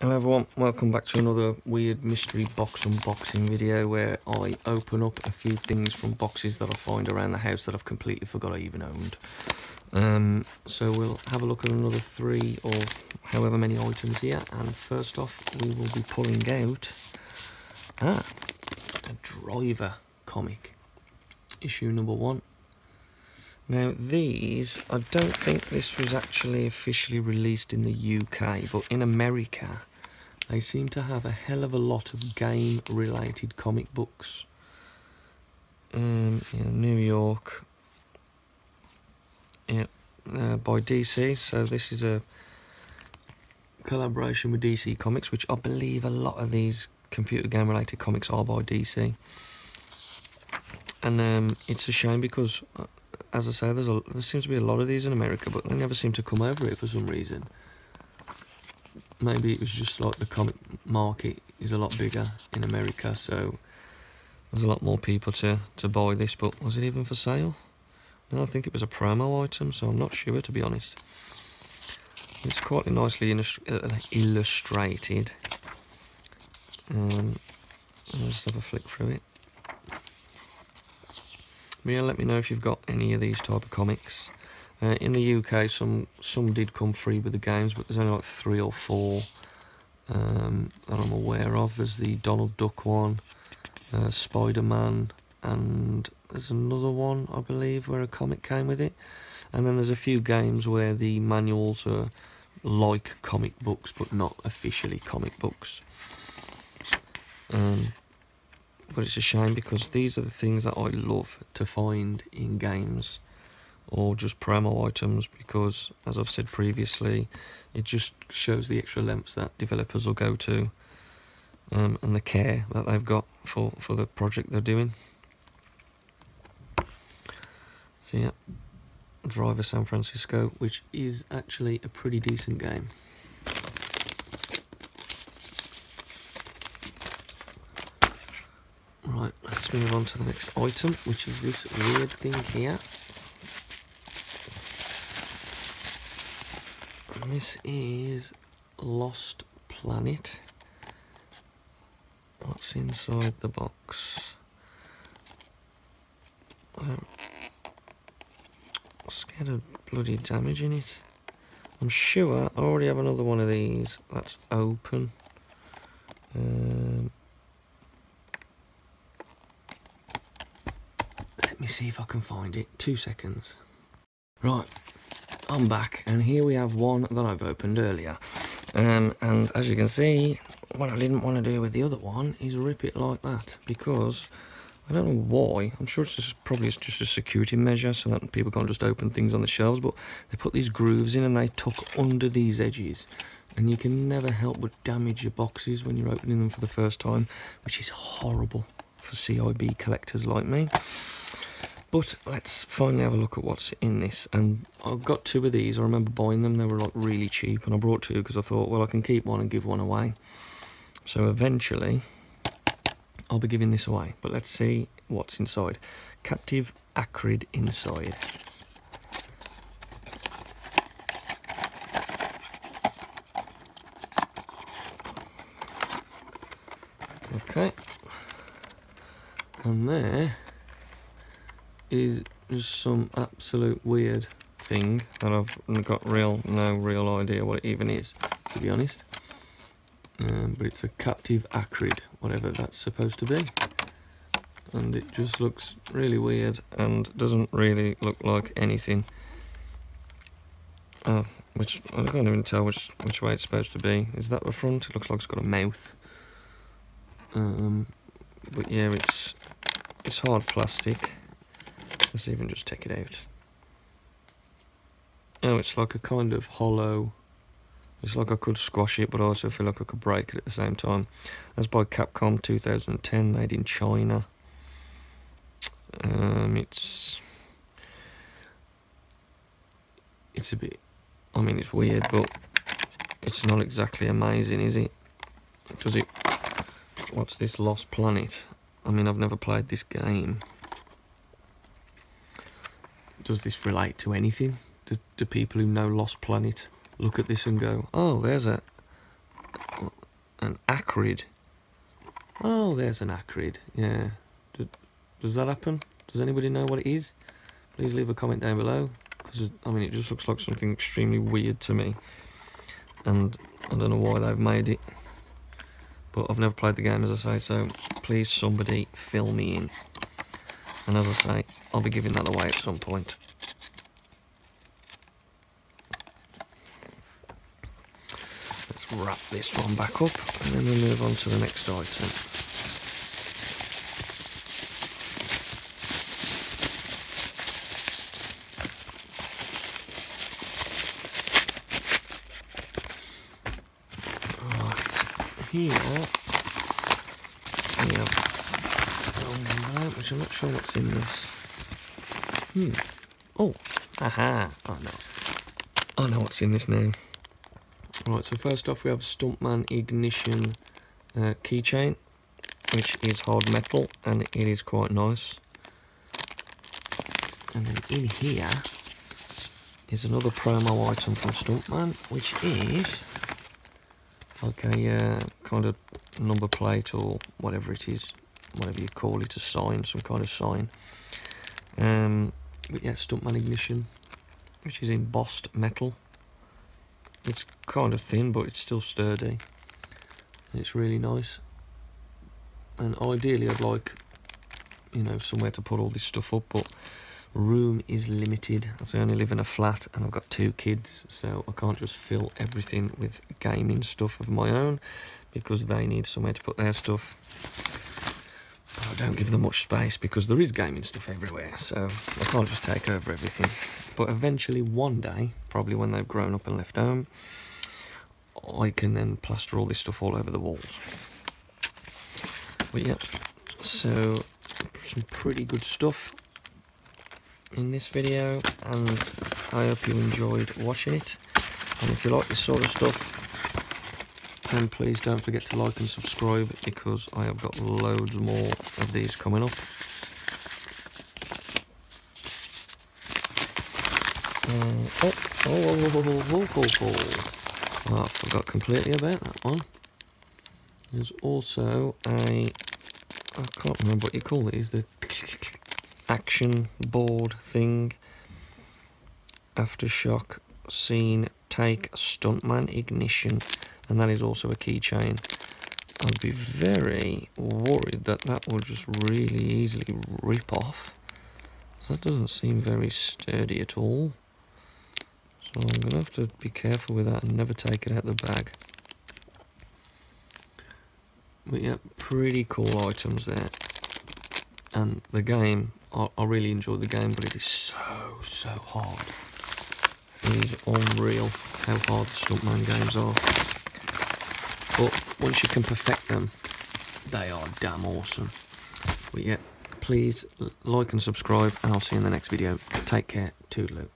Hello everyone, welcome back to another weird mystery box unboxing video where I open up a few things from boxes that I find around the house that I've completely forgot I even owned. So we'll have a look at another 3 or however many items here, and first off we will be pulling out a Driver comic, issue number 1. Now these, I don't think this was actually officially released in the UK, but in America they seem to have a hell of a lot of game-related comic books. New York, by DC. So this is a collaboration with DC Comics, which I believe a lot of these computer game-related comics are by DC. And it's a shame because, as I say, there seems to be a lot of these in America, but they never seem to come over here for some reason. Maybe it was just like the comic market is a lot bigger in America, so there's a lot more people to buy this. But was it even for sale? No, I think it was a promo item, so I'm not sure, to be honest. It's quite nicely illustrated. I'll just have a flick through it. But yeah, let me know if you've got any of these type of comics. In the UK, some did come free with the games, but there's only like 3 or 4 that I'm aware of. There's the Donald Duck one, Spider-Man, and there's another one, I believe, where a comic came with it. And then there's a few games where the manuals are like comic books, but not officially comic books. But it's a shame because these are the things that I love to find in games or just promo items, because, as I've said previously, it just shows the extra lengths that developers will go to, and the care that they've got for the project they're doing. So yeah, Driver San Francisco, which is actually a pretty decent game. Right, let's move on to the next item, which is this weird thing here. And this is Lost Planet. What's inside the box? I'm scared of bloody damage in it. I'm sure I already have another one of these that's open. Let me see if I can find it. 2 seconds. Right, I'm back, and here we have one that I've opened earlier. And as you can see, what I didn't want to do with the other one is rip it like that, because I don't know why. I'm sure it's probably just a security measure so that people can't just open things on the shelves, but they put these grooves in and they tuck under these edges, and you can never help but damage your boxes when you're opening them for the first time, which is horrible for CIB collectors like me. But let's finally have a look at what's in this. And I've got 2 of these. I remember buying them. They were like really cheap, and I brought 2 because I thought, well, I can keep one and give one away. So eventually I'll be giving this away. But let's see what's inside. Captive Acrid inside. Okay. And there is just some absolute weird thing that I've got no real idea what it even is, to be honest. But it's a Captive Acrid, whatever that's supposed to be, and it just looks really weird and doesn't really look like anything. Which I can't even tell which way it's supposed to be. Is that the front? It looks like it's got a mouth. But yeah, it's hard plastic. Let's even just take it out. Oh, it's like a kind of hollow. It's like I could squash it, but I also feel like I could break it at the same time. That's by Capcom 2010, made in China. It's a bit, I mean, it's weird, but it's not exactly amazing, is it? Does it? What's this Lost Planet? I mean, I've never played this game. Does this relate to anything? Do people who know Lost Planet look at this and go, oh, there's a an acrid. Oh, there's an acrid. Yeah. Does that happen? Does anybody know what it is? Please leave a comment down below. Because, I mean, it just looks like something extremely weird to me. And I don't know why they've made it. But I've never played the game, as I say, so please somebody fill me in. And as I say, I'll be giving that away at some point. Let's wrap this one back up, and then we'll move on to the next item. Here we have envelope, which I'm not sure what's in this. Oh, aha! Oh no, I know what's in this now. Right, so first off we have Stuntman Ignition Keychain, which is hard metal, and it is quite nice. And then in here is another promo item from Stuntman, which is like a kind of number plate or whatever it is, whatever you call it, a sign, some kind of sign. But yeah, Stuntman Ignition, which is embossed metal. It's kind of thin, but it's still sturdy, and it's really nice. And ideally, I'd like, you know, somewhere to put all this stuff up, but room is limited, as I only live in a flat and I've got 2 kids, so I can't just fill everything with gaming stuff of my own, because they need somewhere to put their stuff. But I don't give them much space because there is gaming stuff everywhere, so I can't just take over everything. But eventually, one day, probably when they've grown up and left home, I can then plaster all this stuff all over the walls. But yeah, so some pretty good stuff in this video, and I hope you enjoyed watching it. And if you like this sort of stuff, then please don't forget to like and subscribe, because I have got loads more of these coming up. Oh, I forgot completely about that one. There's also a, I can't remember what you call it, is the action board thing. Aftershock scene take Stuntman Ignition, and that is also a keychain. I'd be very worried that that will just really easily rip off. So that doesn't seem very sturdy at all. So I'm going to have to be careful with that and never take it out of the bag. But yeah, pretty cool items there. And the game, I really enjoyed the game, but it is so hard. It is unreal how hard the Stuntman games are. But once you can perfect them, they are damn awesome. But yeah, please like and subscribe, and I'll see you in the next video. Take care. Toodaloo.